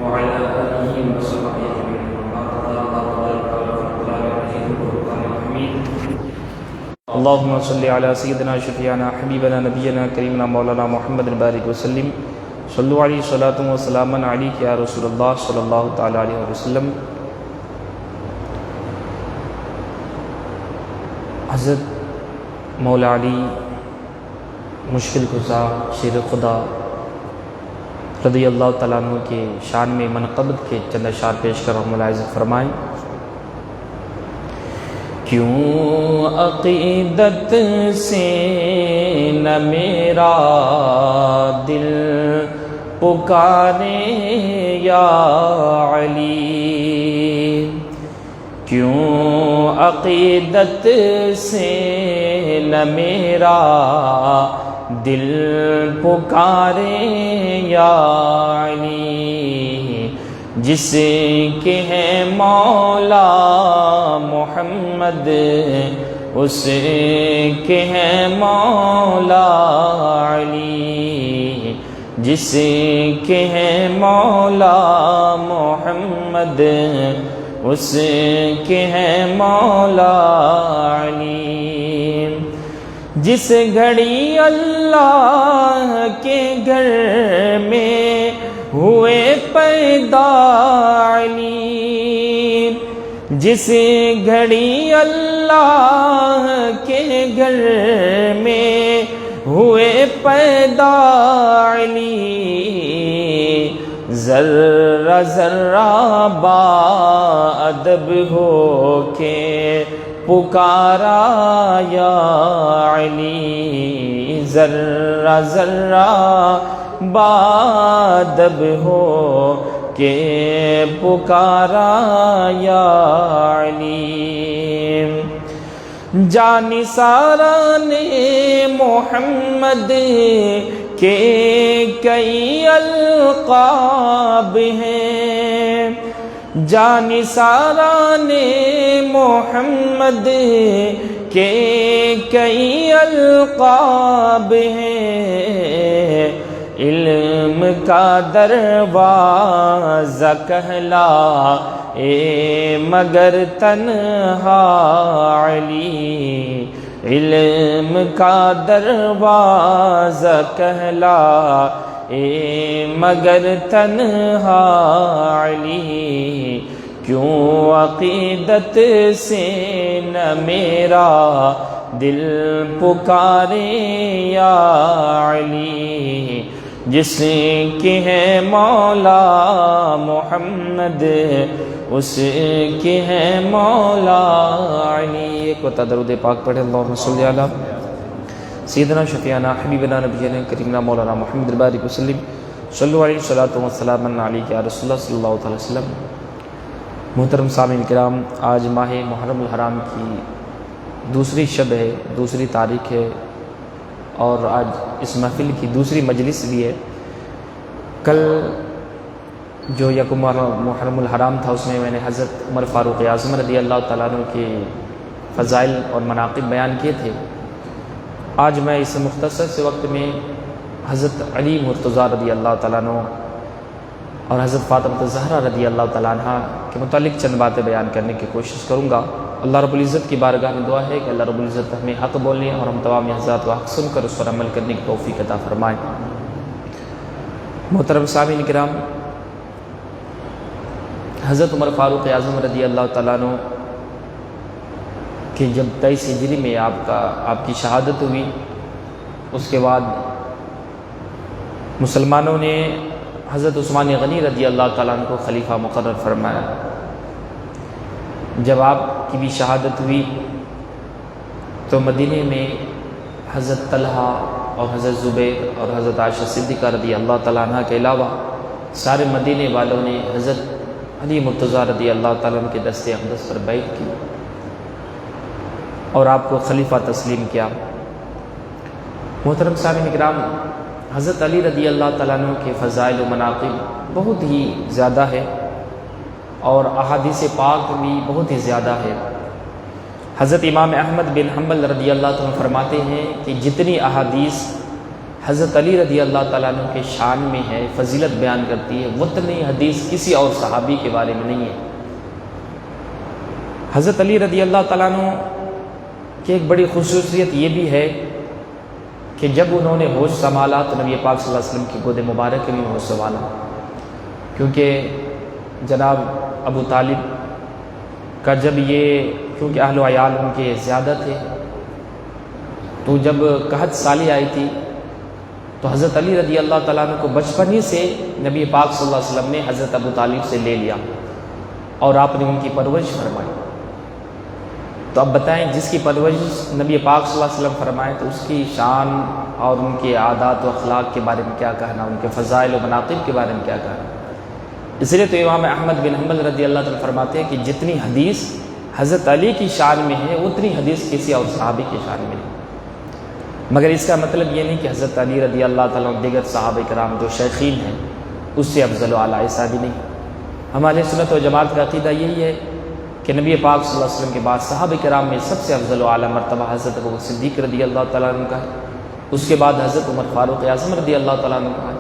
وعلى آله وصحبه أجمعين. اللهم صل على سيدنا شفيعنا حبيبنا نبينا كريمنا مولانا محمد بارك وسلم. صلوا عليه صلاة وسلاما عليك يا رسول الله صلى الله تعالى عليه وسلم. حضرت مولا علی مشکل کشا شیر خدا رضی اللہ تعالیٰ عنہ کے شان میں منقبت کے چند اشعار پیش کر ہم ملاحظہ فرمائیں. کیوں عقیدت سے نہ میرا دل پکارے یا علی، کیوں عقیدت سے نہ میرا دل پکارے یا علی، جس کے ہیں مولا محمد اس کے ہیں مولا علی، جس کے ہیں مولا محمد اس کے ہیں مولا علی. جس گھڑی اللہ کے گھر میں ہوئے پیدا علی، جس گھڑی اللہ کے گھر میں ہوئے پیدا علی، ذرہ ذرہ با ادب ہو کے پکارا یا علی، ذرہ ذرہ با ادب ہو کے پکارا یا علی. جانثاران محمد کے کئی القاب ہیں، جانثاران محمد کے کئی القاب ہیں، علم کا دروازہ کہلا اے مگر تنہا علی، علم کا دروازہ کہلا اے مگر تنہا علی، کیوں عقیدت سے نہ میرا دل پکارے یا علی، جس کے ہیں مولا محمد اس کے ہیں مولا علی. ایک وقت درود پاک پڑھیں. اللہم صلی علی سیدنا شفیعنا حبیبنا نبینا کریمنا مولانا محمد بارک وسلم. صلو علیہ صلاۃ وسلام علیک یا رسول اللہ صلی اللہ علیہ وسلم. محترم سامعین کرام، آج ماہ محرم الحرام کی دوسری شب ہے، دوسری تاریخ ہے، اور آج اس محفل کی دوسری مجلس بھی ہے. کل جو یکم محرم الحرام تھا اس میں نے حضرت عمر فاروق اعظم رضی اللہ تعالیٰ عنہ کے فضائل اور مناقب بیان کیے تھے. آج میں اس مختصر سے وقت میں حضرت علی مرتضیٰ رضی اللہ تعالیٰ عنہ اور حضرت فاطمہ الزہرا رضی اللہ تعالیٰ عنہ کے متعلق چند باتیں بیان کرنے کی کوشش کروں گا. اللہ رب العزت کی بارگاہ میں دعا ہے کہ اللہ رب العزت ہمیں حق بولنے اور ہم تمام حضرات کو حق سن کر اس پر عمل کرنے کی توفیق عطا فرمائیں. محترم سامعین کرام، حضرت عمر فاروق اعظم رضی اللہ تعالیٰ عنہ کہ جب 23 ہجری میں آپ کی شہادت ہوئی، اس کے بعد مسلمانوں نے حضرت عثمان غنی رضی اللہ تعالیٰ عنہ کو خلیفہ مقرر فرمایا. جب آپ کی بھی شہادت ہوئی تو مدینے میں حضرت طلحہ اور حضرت زبیر اور حضرت عائشہ صدیقہ رضی اللہ تعالیٰ عنہ کے علاوہ سارے مدینے والوں نے حضرت علی مرتضیٰ رضی اللہ تعالیٰ عنہ کے دست اقدس پر بیعت کی اور آپ کو خلیفہ تسلیم کیا. محترم سامعین کرام، حضرت علی رضی اللہ تعالیٰ عنہ کے فضائل و مناقب بہت ہی زیادہ ہے اور احادیث پاک بھی بہت ہی زیادہ ہے. حضرت امام احمد بن حنبل رضی اللہ عنہ فرماتے ہیں کہ جتنی احادیث حضرت علی رضی اللہ تعالیٰ عنہ کے شان میں ہے، فضیلت بیان کرتی ہے، اتنی حدیث کسی اور صحابی کے بارے میں نہیں ہے۔ حضرت علی رضی اللہ تعالیٰ عنہ کی ایک بڑی خصوصیت یہ بھی ہے کہ جب انہوں نے ہوش سنبھالا تو نبی پاک صلی اللہ علیہ وسلم کی گود مبارک میں ہوش سنبھالا، کیونکہ جناب ابو طالب کا جب یہ، کیونکہ اہل و عیال ان کے زیادہ تھے، تو جب قحط سالی آئی تھی تو حضرت علی رضی اللہ تعالیٰ عنہ کو بچپن ہی سے نبی پاک صلی اللہ علیہ وسلم نے حضرت ابو طالب سے لے لیا اور آپ نے ان کی پرورش فرمائی۔ تو اب بتائیں، جس کی پرورش نبی پاک صلی اللہ علیہ وسلم فرمائے تو اس کی شان اور ان کے عادات و اخلاق کے بارے میں کیا کہنا، ان کے فضائل و مناقب کے بارے میں کیا کہنا۔ اس لیے تو امام احمد بن حنبل رضی اللہ تعالیٰ فرماتے ہیں کہ جتنی حدیث حضرت علی کی شان میں ہے اتنی حدیث کسی اور صحابی کی شان میں نہیں۔ مگر اس کا مطلب یہ نہیں کہ حضرت علی رضی اللہ تعالیٰ دیگر صحابہ کرام جو شیخین ہیں اس سے افضل و اعلیٰ، ایسا بھی نہیں۔ ہمارے سنت و جماعت کا عقیدہ یہی ہے کہ نبی پاک صلی اللہ علیہ وسلم کے بعد صحابہ کرام میں سب سے افضل و اعلیٰ مرتبہ حضرت ابوبکر صدیق رضی اللہ تعالیٰ عنہ کا ہے، اس کے بعد حضرت عمر فاروق اعظم رضی اللہ تعالیٰ عنہ کا ہے،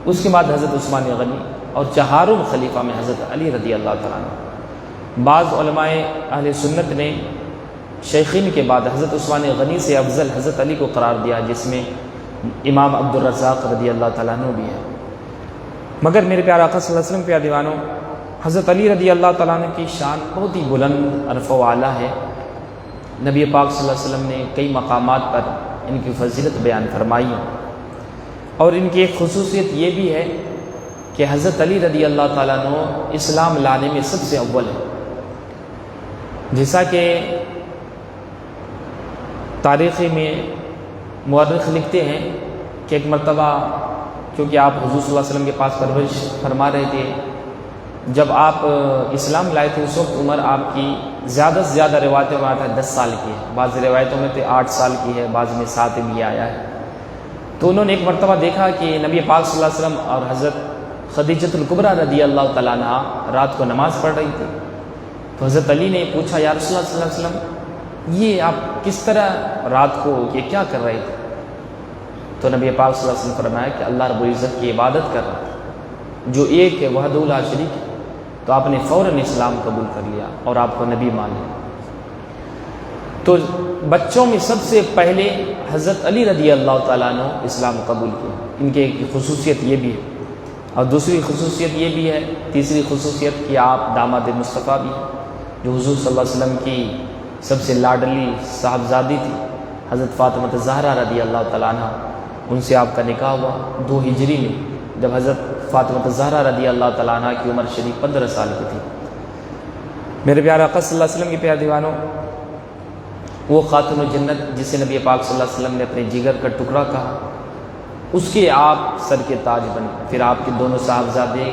اس کے بعد حضرت عثمان غنی، اور چہاروں خلیفہ میں حضرت علی رضی اللہ تعالیٰ عنہ۔ بعض علماء اہل سنت نے شیخین کے بعد حضرت عثمان غنی سے افضل حضرت علی کو قرار دیا، جس میں امام عبد الرزاق رضی اللہ تعالیٰ عنہ بھی ہے۔ مگر میرے پیارے آقا صلی اللہ علیہ وسلم کے دیوانوں، حضرت علی رضی اللہ تعالیٰ عنہ کی شان بہت ہی بلند عرف و اعلیٰ ہے۔ نبی پاک صلی اللہ علیہ وسلم نے کئی مقامات پر ان کی فضیلت بیان فرمائی ہے، اور ان کی ایک خصوصیت یہ بھی ہے کہ حضرت علی رضی اللہ تعالیٰ عنہ اسلام لانے میں سب سے اول ہے۔ جیسا کہ تاریخی میں مورخ لکھتے ہیں کہ ایک مرتبہ، کیونکہ آپ حضور صلی اللہ علیہ وسلم کے پاس پرورش فرما رہے تھے، جب آپ اسلام لائے تھے اس وقت عمر آپ کی زیادہ سے زیادہ روایتوں میں آتا ہے 10 سال کی ہے، بعض روایتوں میں تو 8 سال کی ہے، بعض میں 7 بھی آیا ہے۔ تو انہوں نے ایک مرتبہ دیکھا کہ نبی پاک صلی اللہ علیہ وسلم اور حضرت خدیجۃ الکبریٰ رضی اللہ تعالیٰ عنہ رات کو نماز پڑھ رہی تھی۔ تو حضرت علی نے پوچھا، یا رسول اللہ صلی اللہ علیہ وسلم، یہ آپ کس طرح رات کو یہ کیا کر رہے تھے؟ تو نبی پاک صلی اللہ علیہ وسلم فرمایا کہ اللہ رب العزت کی عبادت کر رہا تھا جو ایک ہے، وحدہ لا شریک ہے۔ تو آپ نے فوراً اسلام قبول کر لیا اور آپ کو نبی مان لیا۔ تو بچوں میں سب سے پہلے حضرت علی رضی اللہ تعالیٰ عنہ اسلام قبول کیا، ان کی ایک خصوصیت یہ بھی ہے۔ اور دوسری خصوصیت یہ بھی ہے، تیسری خصوصیت کہ آپ داماد مصطفیٰ بھی ہیں، جو حضور صلی اللہ علیہ وسلم کی سب سے لاڈلی صاحبزادی تھی حضرت فاطمہ زہرا رضی اللہ تعالیٰ عنہ، ان سے آپ کا نکاح ہوا 2 ہجری میں، جب حضرت فاطمہ زہرا رضی اللہ تعالیٰ عنہ کی عمر شریف 15 سال کی تھی۔ میرے پیارے آقا صلی اللہ علیہ وسلم کے پیارے دیوانوں، وہ خاتون الجنت جسے نبی پاک صلی اللہ علیہ وسلم نے اپنے جگر کا ٹکڑا کہا، اس کے آپ سر کے تاج بنے۔ پھر آپ کے دونوں صاحبزادے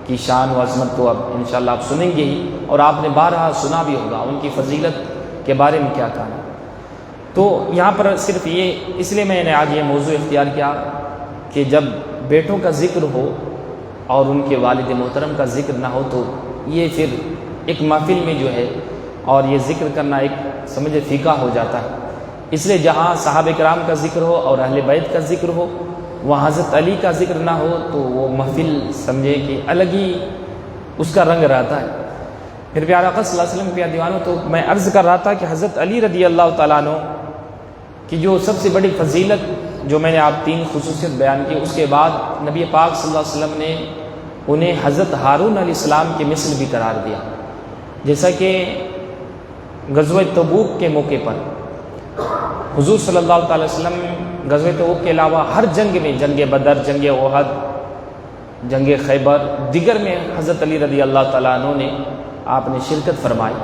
کی شان و عظمت تو اب انشاءاللہ آپ سنیں گے ہی، اور آپ نے بارہا سنا بھی ہوگا ان کی فضیلت کے بارے میں کیا کہنا۔ تو یہاں پر صرف یہ، اس لیے میں نے آج یہ موضوع اختیار کیا کہ جب بیٹوں کا ذکر ہو اور ان کے والد محترم کا ذکر نہ ہو تو یہ پھر ایک محفل میں جو ہے اور یہ ذکر کرنا ایک سمجھے فیکا ہو جاتا ہے۔ اس لیے جہاں صحابہ کرام کا ذکر ہو اور اہل بیت کا ذکر ہو، وہاں حضرت علی کا ذکر نہ ہو تو وہ محفل سمجھے کہ الگ ہی اس کا رنگ رہتا ہے۔ پھر پیارے آقا صلی اللہ علیہ وسلم کے دیوانوں، تو میں عرض کر رہا تھا کہ حضرت علی رضی اللہ تعالیٰ عنہ کی جو سب سے بڑی فضیلت، جو میں نے آپ 3 خصوصیت بیان کی، اس کے بعد نبی پاک صلی اللہ علیہ وسلم نے انہیں حضرت ہارون علیہ السلام کے مثل بھی قرار دیا۔ جیسا کہ غزوہ تبوک کے موقع پر حضور صلی اللہ تعالی وسلم غزوہ تبوک کے علاوہ ہر جنگ میں، جنگ بدر، جنگ احد، جنگ خیبر، دیگر میں حضرت علی رضی اللہ تعالیٰ عنہ نے آپ نے شرکت فرمائی،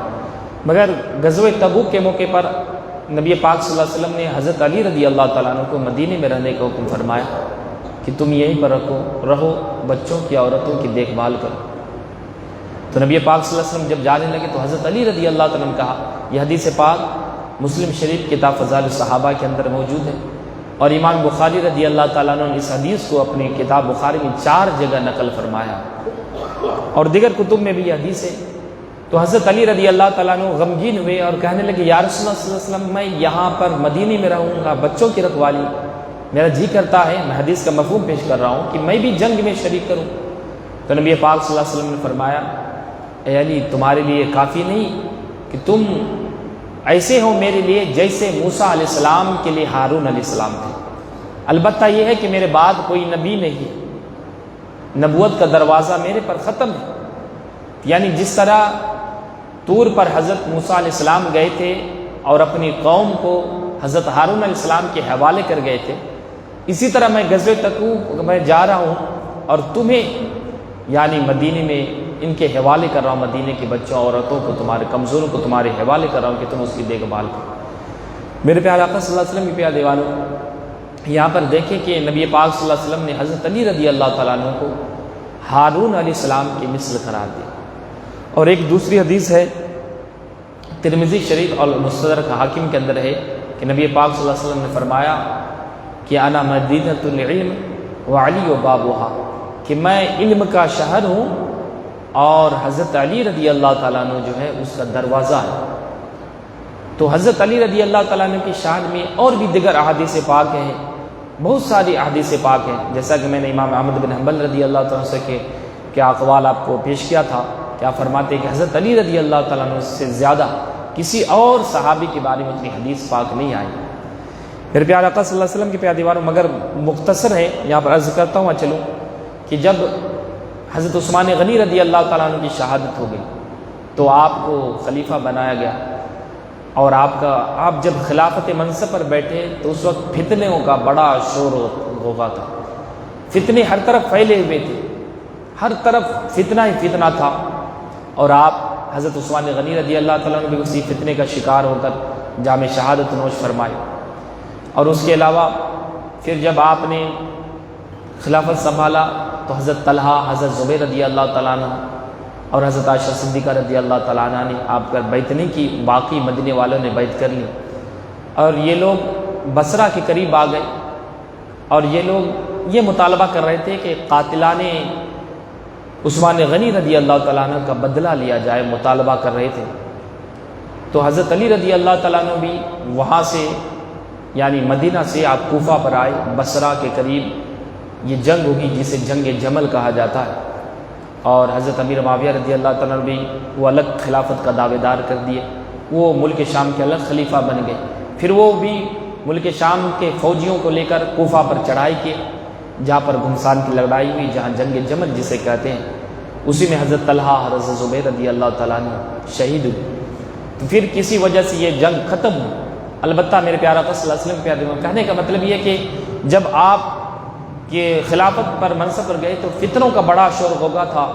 مگر غزوہ تبوک کے موقع پر نبی پاک صلی اللہ علیہ وسلم نے حضرت علی رضی اللہ تعالیٰ عنہ کو مدینے میں رہنے کا حکم فرمایا کہ تم یہیں پر رہو، بچوں کی، عورتوں کی دیکھ بھال کرو۔ تو نبی پاک صلی اللہ علیہ وسلم جب جانے لگے تو حضرت علی رضی اللہ تعالیٰ نے کہا، یہ حدیث پاک مسلم شریف کتاب فضائل الصحابہ کے اندر موجود ہے، اور امام بخاری رضی اللہ تعالیٰ عنہ نے اس حدیث کو اپنی کتاب بخاری میں 4 جگہ نقل فرمایا، اور دیگر کتب میں بھی یہ حدیث ہے۔ تو حضرت علی رضی اللہ تعالیٰ عنہ غمگین ہوئے اور کہنے لگے، یا رسول اللہ صلی اللہ علیہ وسلم، میں یہاں پر مدینے میں رہوں گا، بچوں کی رکھوالی، میرا جی کرتا ہے، میں حدیث کا مفہوم پیش کر رہا ہوں، کہ میں بھی جنگ میں شریک کروں۔ تو نبی پاک صلی اللہ علیہ وسلم نے فرمایا، اے علی تمہارے لیے کافی نہیں کہ تم ایسے ہو میرے لیے جیسے موسیٰ علیہ السلام کے لیے ہارون علیہ السلام تھے۔ البتہ یہ ہے کہ میرے بعد کوئی نبی نہیں، نبوت کا دروازہ میرے پر ختم ہے۔ یعنی جس طرح طور پر حضرت موسیٰ علیہ السلام گئے تھے اور اپنی قوم کو حضرت ہارون علیہ السلام کے حوالے کر گئے تھے، اسی طرح میں غزوہ تبوک میں جا رہا ہوں اور تمہیں یعنی مدینے میں ان کے حوالے کر رہا ہوں، مدینے کے بچوں عورتوں کو، تمہارے کمزوروں کو تمہارے حوالے کر رہا ہوں کہ تم اس کی دیکھ بھال کرو۔ میرے پیارے آقا صلی اللہ علیہ وسلم کے پیارے دیوانوں، یہاں پر دیکھیں کہ نبی پاک صلی اللہ علیہ وسلم نے حضرت علی رضی اللہ تعالیٰ عنہ کو ہارون علیہ السلام کی مثل قرار دیا۔ اور ایک دوسری حدیث ہے ترمذی شریف اور مستدرک حاکم کے اندر ہے کہ نبی پاک صلی اللہ علیہ وسلم نے فرمایا کہ انا مدینۃ العلم وعلی بابھا، کہ میں علم کا شہر ہوں اور حضرت علی رضی اللہ تعالیٰ عنہ جو ہے اس کا دروازہ ہے۔ تو حضرت علی رضی اللہ تعالیٰ عنہ کی شان میں اور بھی دیگر احادیث پاک ہیں، بہت ساری احادیث پاک ہیں، جیسا کہ میں نے امام احمد بن حنبل رضی اللہ تعالیٰ عنہ سے کے اقوال آپ کو پیش کیا تھا، کیا فرماتے ہیں کہ حضرت علی رضی اللہ تعالیٰ عنہ سے زیادہ کسی اور صحابی کے بارے میں اتنی حدیث پاک نہیں آئی۔ پھر پیارے آقا صلی اللہ علیہ وسلم کے پیارے دیواروں، مگر مختصر ہے، یہاں پر عرض کرتا ہوں چلوں کہ جب حضرت عثمان غنی رضی اللہ تعالیٰ عنہ کی شہادت ہو گئی تو آپ کو خلیفہ بنایا گیا، اور آپ جب خلافت منصب پر بیٹھے تو اس وقت فتنوں کا بڑا شور و غوغا تھا، فتنے ہر طرف پھیلے ہوئے تھے، ہر طرف فتنہ ہی فتنہ تھا، اور آپ حضرت عثمان غنی رضی اللہ تعالیٰ عنہ بھی اسی فتنے کا شکار ہو کر جام شہادت نوش فرمائے۔ اور اس کے علاوہ پھر جب آپ نے خلافت سنبھالا تو حضرت طلحہ، حضرت زبیر رضی اللہ تعالیٰ عنہ اور حضرت عائشہ صدیقہ رضی اللہ تعالیٰ عنہ نے آپ کا بیعت نہیں کی، باقی مدینے والوں نے بیعت کر لی، اور یہ لوگ بصرہ کے قریب آ گئے، اور یہ لوگ یہ مطالبہ کر رہے تھے کہ قاتلان عثمان غنی رضی اللہ تعالیٰ عنہ کا بدلہ لیا جائے، مطالبہ کر رہے تھے۔ تو حضرت علی رضی اللہ تعالیٰ عنہ بھی وہاں سے یعنی مدینہ سے آپ کوفہ پر آئے، بصرہ کے قریب یہ جنگ ہوگی جسے جنگ جمل کہا جاتا ہے، اور حضرت امیر معاویہ رضی اللہ تعالیٰ عنہ بھی وہ الگ خلافت کا دعوے دار کر دیے، وہ ملک شام کے الگ خلیفہ بن گئے۔ پھر وہ بھی ملک شام کے فوجیوں کو لے کر کوفہ پر چڑھائی کی، جہاں پر گھمسان کی لڑائی ہوئی، جہاں جنگ جمل جسے کہتے ہیں، اسی میں حضرت طلحہ، حضرت زبیر رضی اللہ تعالیٰ عنہ شہید ہوئے۔ تو پھر کسی وجہ سے یہ جنگ ختم ہوئی۔ البتہ میرے پیارے آقا صلی اللہ علیہ وسلم پیارے کہنے کا مطلب یہ کہ جب آپ کے خلافت پر منصب پر گئے تو فتنوں کا بڑا شور ہوگا تھا،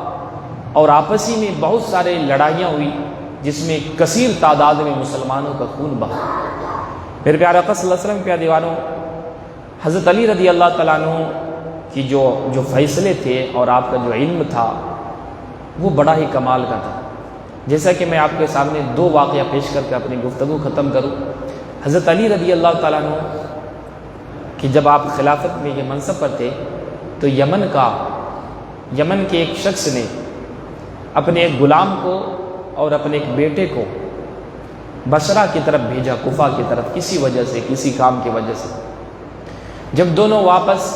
اور آپسی میں بہت سارے لڑائیاں ہوئی جس میں کثیر تعداد میں مسلمانوں کا خون بہا۔ میرے پیارے آقا صلی اللہ علیہ وسلم کے دیوانوں، حضرت علی رضی اللہ تعالیٰ عنہ کی جو فیصلے تھے اور آپ کا جو علم تھا وہ بڑا ہی کمال کا تھا۔ جیسا کہ میں آپ کے سامنے دو واقعہ پیش کر کے اپنی گفتگو ختم کروں۔ حضرت علی رضی اللہ تعالیٰ عنہ کہ جب آپ خلافت میں یہ منصب پر تھے تو یمن کے ایک شخص نے اپنے ایک غلام کو اور اپنے ایک بیٹے کو بصرہ کی طرف بھیجا، کوفہ کی طرف، کسی وجہ سے، کسی کام کی وجہ سے۔ جب دونوں واپس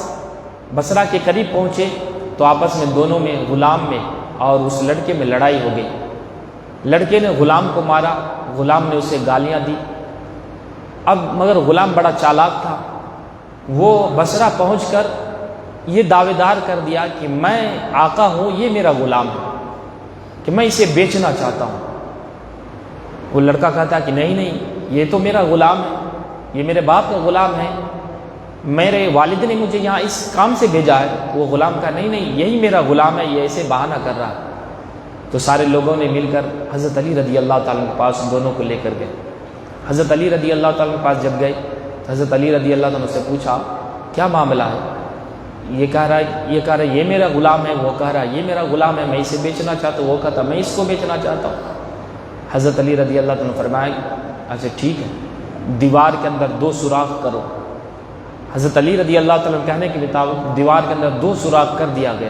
بصرہ کے قریب پہنچے تو آپس میں دونوں میں، غلام میں اور اس لڑکے میں لڑائی ہو گئی۔ لڑکے نے غلام کو مارا، غلام نے اسے گالیاں دی۔ اب مگر غلام بڑا چالاک تھا، وہ بصرہ پہنچ کر یہ دعوے دار کر دیا کہ میں آقا ہوں، یہ میرا غلام ہے، کہ میں اسے بیچنا چاہتا ہوں۔ وہ لڑکا کہتا کہ نہیں، یہ تو میرا غلام ہے، یہ میرے باپ کا غلام ہے، میرے والد نے مجھے یہاں اس کام سے بھیجا ہے۔ وہ غلام کہا نہیں، یہی میرا غلام ہے، یہ ایسے بہانہ کر رہا ہے۔ تو سارے لوگوں نے مل کر حضرت علی رضی اللہ تعالیٰ کے پاس دونوں کو لے کر گئے۔ حضرت علی رضی اللہ تعالیٰ کے پاس جب گئے تو حضرت علی رضی اللہ تعالیٰ سے پوچھا کیا معاملہ ہے؟ یہ کہہ رہا ہے یہ میرا غلام ہے، وہ کہہ رہا ہے یہ میرا غلام ہے، میں اسے بیچنا چاہتا ہوں، وہ کہتا میں اس کو بیچنا چاہتا ہوں۔ حضرت علی رضی اللہ تعالیٰ نے فرمایا اچھا ٹھیک ہے، دیوار کے اندر 2 سوراخ کرو۔ حضرت علی رضی اللہ تعالیٰ نے کہنے کے مطابق دیوار کے اندر 2 سوراخ کر دیا گیا۔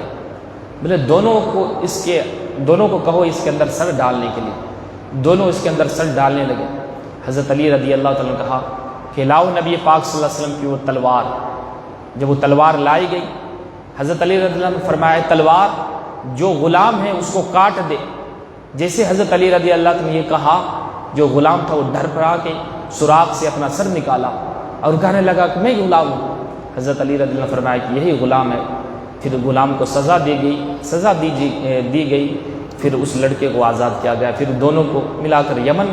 بولے دونوں کو کہو اس کے اندر سر ڈالنے کے لیے۔ دونوں اس کے اندر سر ڈالنے لگے۔ حضرت علی رضی اللہ تعالیٰ نے کہا کہ لاؤ نبی پاک صلی اللہ علیہ وسلم کی وہ تلوار۔ جب وہ تلوار لائی گئی، حضرت علی رضی اللہ عنہ نے فرمایا تلوار جو غلام ہے اس کو کاٹ دے۔ جیسے حضرت علی رضی اللہ عنہ نے یہ کہا، جو غلام تھا وہ ڈر پڑا کے سوراخ سے اپنا سر نکالا اور کہنے لگا کہ میں غلام ہوں۔ حضرت علی رضی اللہ عنہ نے فرمایا کہ یہی غلام ہے۔ پھر غلام کو سزا دی گئی، پھر اس لڑکے کو آزاد کیا گیا، پھر دونوں کو ملا کر یمن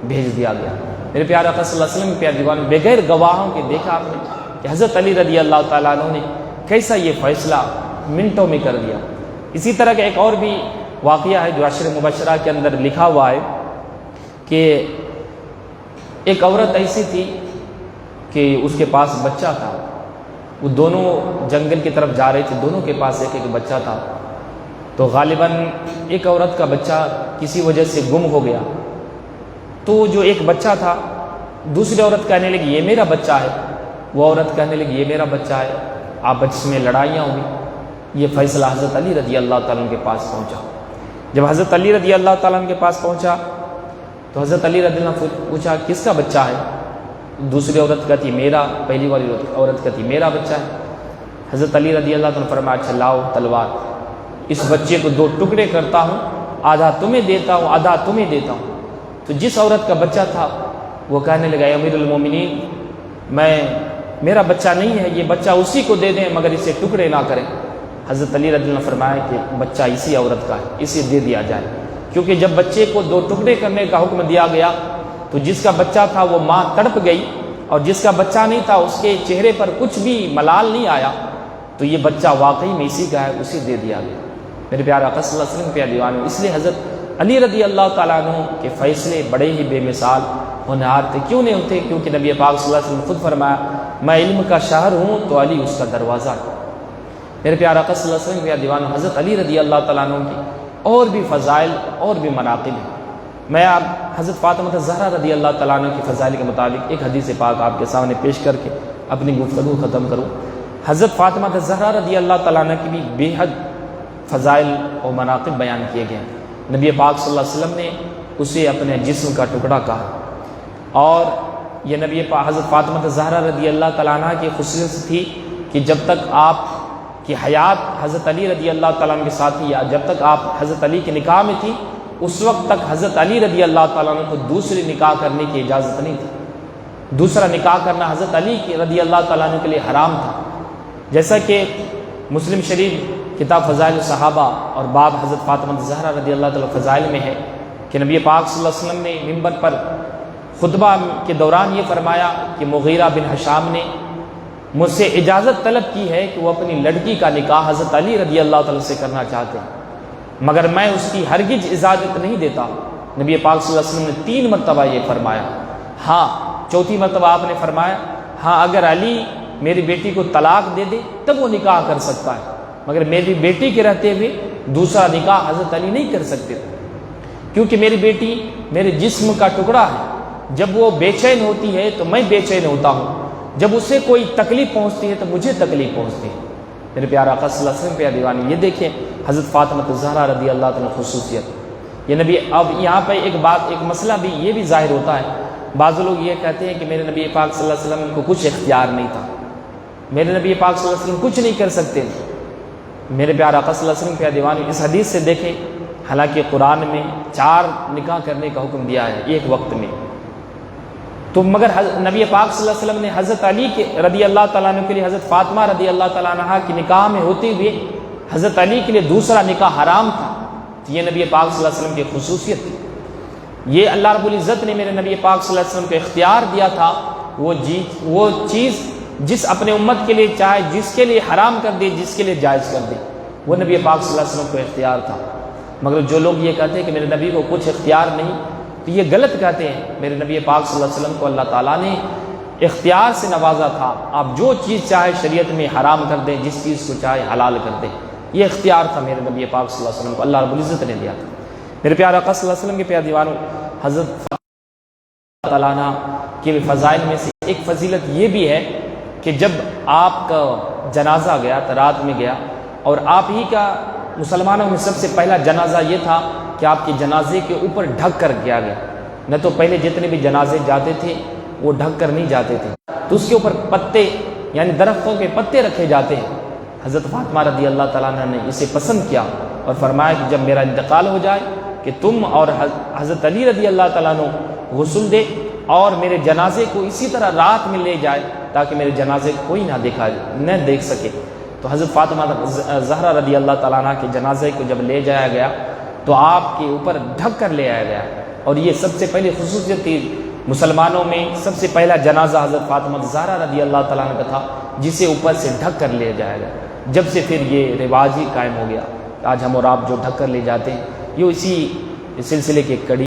بھیج دیا گیا۔ میرے پیارے آقا صلی اللہ علیہ وسلم کے پیارے دیوان، بغیر گواہوں کے دیکھا آپ نے کہ حضرت علی رضی اللہ تعالیٰ عنہ نے کیسا یہ فیصلہ منٹوں میں کر دیا۔ اسی طرح کا ایک اور بھی واقعہ ہے جو عشر مبشرہ کے اندر لکھا ہوا ہے کہ ایک عورت ایسی تھی کہ اس کے پاس بچہ تھا، وہ دونوں جنگل کی طرف جا رہے تھے، دونوں کے پاس ایک ایک بچہ تھا۔ تو غالباً ایک عورت کا بچہ کسی وجہ سے گم ہو گیا، تو جو ایک بچہ تھا دوسری عورت کہنے لگی یہ میرا بچہ ہے، وہ عورت کہنے لگی یہ میرا بچہ ہے، آپس میں لڑائیاں ہوئی۔ یہ فیصلہ حضرت علی رضی اللہ تعالیٰ عنہ کے پاس پہنچا۔ جب حضرت علی رضی اللہ تعالیٰ عنہ کے پاس پہنچا تو حضرت علی رضی اللہ عنہ نے پوچھا کس کا بچہ ہے؟ دوسری عورت کہتی میرا، پہلی والی عورت کہتی میرا بچہ ہے۔ حضرت علی رضی اللہ عنہ نے فرمایا اچھا لاؤ تلوار، اس بچے کو دو ٹکڑے کرتا ہوں، آدھا تمہیں دیتا ہوں آدھا تمہیں دیتا ہوں۔ تو جس عورت کا بچہ تھا وہ کہنے لگا امیر المومنین میرا بچہ نہیں ہے، یہ بچہ اسی کو دے دیں مگر اسے ٹکڑے نہ کریں۔ حضرت علی رضی اللہ عنہ نے فرمایا کہ بچہ اسی عورت کا ہے، اسے دے دیا جائے، کیونکہ جب بچے کو دو ٹکڑے کرنے کا حکم دیا گیا تو جس کا بچہ تھا وہ ماں تڑپ گئی، اور جس کا بچہ نہیں تھا اس کے چہرے پر کچھ بھی ملال نہیں آیا، تو یہ بچہ واقعی میں اسی کا ہے، اسے دے دیا گیا۔ میرے پیارے آقا صلی اللہ علیہ وسلم کے دیوانوں، اس لیے حضرت علی رضی اللہ تعالیٰ عنہ کے فیصلے بڑے ہی بے مثال ہونہار تھے۔ کیوں نہیں ہوتے؟ کیونکہ نبی پاک صلی اللہ علیہ وسلم نے خود فرمایا میں علم کا شہر ہوں تو علی اس کا دروازہ ہے۔ میرے پیارے آقا صلی اللہ علیہ وسلم کے دیوانوں، حضرت علی رضی اللہ تعالیٰ عنہ کی اور بھی فضائل اور بھی مناقب ہیں۔ میں آپ حضرت فاطمہ زہرا رضی اللہ تعالیٰ عنہ کی فضائل کے مطابق ایک حدیث پاک آپ کے سامنے پیش کر کے اپنی گفتگو ختم کروں۔ حضرت فاطمہ زہرا رضی اللہ تعالیٰ عنہ کی بھی بے حد فضائل اور مناقب بیان کیے گئے ہیں۔ نبی پاک صلی اللہ علیہ وسلم نے اسے اپنے جسم کا ٹکڑا کہا، اور یہ نبی پاک حضرت فاطمہ زہرا رضی اللہ تعالیٰ عنہ کی خصوصیت تھی کہ جب تک آپ کی حیات حضرت علی رضی اللہ تعالیٰ عنہ کے ساتھ تھی، یا جب تک آپ حضرت علی کے نکاح میں تھی، اس وقت تک حضرت علی رضی اللہ تعالیٰ عنہ کو دوسری نکاح کرنے کی اجازت نہیں تھی۔ دوسرا نکاح کرنا حضرت علی رضی اللہ تعالیٰ عنہ کے لیے حرام تھا، جیسا کہ مسلم شریف کتاب فضائل الصحابہ اور باب حضرت فاطمہ زہرا رضی اللہ تعالیٰ فضائل میں ہے کہ نبی پاک صلی اللہ علیہ وسلم نے منبر پر خطبہ کے دوران یہ فرمایا کہ مغیرہ بن حشام نے مجھ سے اجازت طلب کی ہے کہ وہ اپنی لڑکی کا نکاح حضرت علی رضی اللہ تعالیٰ سے کرنا چاہتے ہیں، مگر میں اس کی ہرگز اجازت نہیں دیتا۔ نبی پاک صلی اللہ علیہ وسلم نے 3 مرتبہ یہ فرمایا۔ ہاں، چوتھی مرتبہ آپ نے فرمایا ہاں اگر علی میری بیٹی کو طلاق دے دے تب وہ نکاح کر سکتا ہے، مگر میری بیٹی کے رہتے ہوئے دوسرا نکاح حضرت علی نہیں کر سکتے، کیونکہ میری بیٹی میرے جسم کا ٹکڑا ہے، جب وہ بے چین ہوتی ہے تو میں بے چین ہوتا ہوں، جب اسے کوئی تکلیف پہنچتی ہے تو مجھے تکلیف پہنچتی ہے۔ میرے پیارے آقا صلی اللہ علیہ وسلم پیارے دیوانی، یہ دیکھیں حضرت فاطمہ زہرا رضی اللہ تعالیٰ خصوصیت یہ نبی۔ اب یہاں پہ ایک مسئلہ بھی یہ بھی ظاہر ہوتا ہے، بعض لوگ یہ کہتے ہیں کہ میرے نبی پاک صلی اللہ علیہ وسلم کو کچھ اختیار نہیں تھا، میرے نبی پاک صلی اللہ علیہ وسلم کچھ نہیں کر سکتے۔ میرے پیارے آقا صلی اللہ علیہ وسلم پیارے دیوانی، اس حدیث سے دیکھیں حالانکہ قرآن میں 4 نکاح کرنے کا حکم دیا ہے ایک وقت میں، تو مگر نبی پاک صلی اللہ علیہ وسلم نے حضرت علی کے رضی اللہ تعالیٰ عنہ کے لیے حضرت فاطمہ رضی اللہ تعالیٰ عنہ کی نکاح میں ہوتے ہوئے حضرت علی کے لیے دوسرا نکاح حرام تھا۔ یہ نبی پاک صلی اللہ علیہ وسلم کی خصوصیت تھی، یہ اللہ رب العزت نے میرے نبی پاک صلی اللہ علیہ وسلم کو اختیار دیا تھا، وہ چیز جس اپنے امت کے لیے چاہے، جس کے لیے حرام کر دے، جس کے لیے جائز کر دے، وہ نبی پاک صلی اللہ علیہ وسلم کو اختیار تھا۔ مگر جو لوگ یہ کہتے ہیں کہ میرے نبی کو کچھ اختیار نہیں، تو یہ غلط کہتے ہیں۔ میرے نبی پاک صلی اللہ علیہ وسلم کو اللہ تعالیٰ نے اختیار سے نوازا تھا، آپ جو چیز چاہے شریعت میں حرام کر دیں، جس چیز کو چاہے حلال کر دیں، یہ اختیار تھا میرے نبی پاک صلی اللہ علیہ وسلم کو، اللہ رب العزت نے دیا تھا۔ میرے پیارے آقا صلی اللہ علیہ وسلم کے پیارے دیوانوں، حضرت تعالیٰ عنہ کے فضائل میں سے ایک فضیلت یہ بھی ہے کہ جب آپ کا جنازہ گیا تو رات میں گیا، اور آپ ہی کا مسلمانوں میں سب سے پہلا جنازہ یہ تھا کہ آپ کے جنازے کے اوپر ڈھک کر کیا گیا، نہ تو پہلے جتنے بھی جنازے جاتے تھے وہ ڈھک کر نہیں جاتے تھے، تو اس کے اوپر پتے یعنی درختوں کے پتے رکھے جاتے ہیں۔ حضرت فاطمہ رضی اللہ تعالیٰ عنہ نے اسے پسند کیا اور فرمایا کہ جب میرا انتقال ہو جائے کہ تم اور حضرت علی رضی اللہ تعالیٰ عنہ غسل دے اور میرے جنازے کو اسی طرح رات میں لے جائے تاکہ میرے جنازے کو کوئی نہ دیکھ سکے۔ تو حضرت فاطمہ زہرا رضی اللہ تعالیٰ عنہ کے جنازے کو جب لے جایا گیا تو آپ کے اوپر ڈھک کر لے آیا گیا، اور یہ سب سے پہلی خصوصیت تھی مسلمانوں میں، سب سے پہلا جنازہ حضرت فاطمہ زہرا رضی اللہ تعالیٰ عنہ کا تھا جسے اوپر سے ڈھک کر لے جایا گیا۔ جب سے پھر یہ رواج ہی قائم ہو گیا، آج ہم اور آپ جو ڈھک کر لے جاتے ہیں، یہ اسی سلسلے کی ایک کڑی